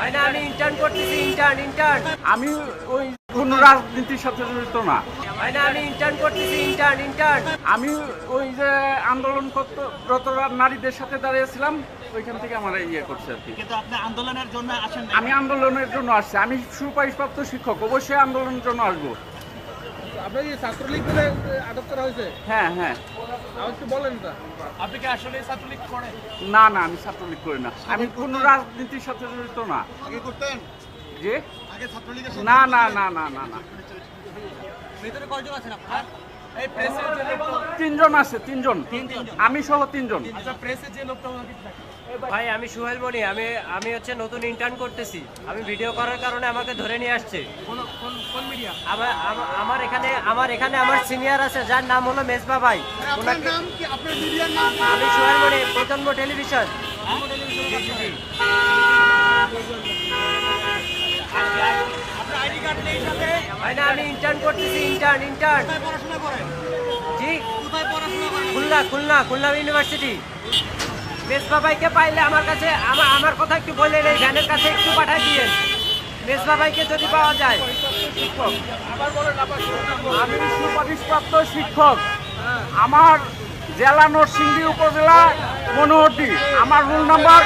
হয় না, আমি ইন্টার্ন করতেছি, ইন্টার্ন। আমি ওই কোনো রাজনীতির সাথে জড়িত না। হয় না, আমি ইন্টার্ন করতেছি, ইন্টার্ন। আমি ওই যে আন্দোলনরত নারীদের সাথে দাঁড়িয়েছিলাম, ওইখান থেকে আমার ইয়ে করছে আর কি। কিন্তু আপনি আন্দোলনের জন্য আসেন না। আমি আন্দোলনের জন্য আসছি, আমি সুপারিশপ্রাপ্ত শিক্ষক, অবশ্যই আন্দোলনের জন্য আসবো। আপনার কি ছাত্রলীগ বলে আটক করা হয়েছে? হ্যাঁ হ্যাঁ। আমার একটু বলেন না। আপনি কি আসলে ছাত্রলীগ করেন? না না, আমি ছাত্রলীগ করি না, আমি কোনো রাজনীতির সাথে জড়িত না। আগে করতেন? যে আগে ছাত্রলীগের না না না না না না, ভিতরে কয়জন আছেন আপনার? এই প্রেসের যে লোকটা, তিনজন আছে, তিনজন, আমি সহ তিনজন। আচ্ছা প্রেসের যে লোকটা ওনাকে ডাকেন। ভাই আমি সোহেল মনি, আমি হচ্ছে নতুন ইন্টার্ন করতেছি। আমি ভিডিও করার কারণে আমাকে ধরে নিয়ে আসছে। কোন মিডিয়া? আমার এখানে আমার সিনিয়র আছে, যার নাম হলো মেজবা ভাই। আপনার নাম কি? আপনার মিডিয়ার নাম কি? আমি সোহেল মনি, প্রজন্ম টেলিভিশন। আপনার আইডি কার্ড নেই সাথে? হয় না, আমি ইন্টার্ন করতেছি, ইন্টার্ন। কোথায় পড়াশোনা করেন? জি, কোথায় পড়াশোনা করেন? খুলনা ইউনিভার্সিটি। মেজবা ভাইকে পাইলে আমার কাছে আমার কথা একটু বললেন, এই ভ্যানের কাছে একটু পাঠাই দিয়েন। মেজবা ভাইকে যদি পাওয়া যায়। শিক্ষক, আমি সুপারিশপ্রাপ্ত শিক্ষক। আমার জেলা নরসিংদী উপজেলা মনোহরদী। আমার রোল নাম্বার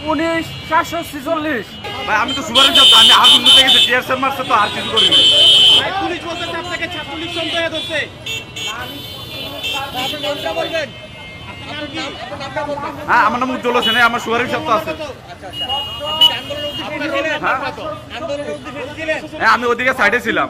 19/446। ভাই আমি তো সুপারিশ, আমি আগুন দিতে গেছি, টিয়ারসেল মারছে, তো আর কিছু করিনি। ভাই পুলিশ বলতেছে আপনাকে ছাত্রলীগ সন্দেহে ধরছে। আপনার নামটা বলবেন? আপনার নাম কি? আপনার নামটা বলবেন? হ্যাঁ, আমার নাম উজ্জ্বল হোসেন, আমার সুপারিশ তো আছে। আপনি কি আন্দোলনের উদ্দেশ্যে ছিলেন? হ্যাঁ। আন্দোলনের উদ্দেশ্যে ছিলেন? হ্যাঁ, আমি ওদিকে সাইডে ছিলাম।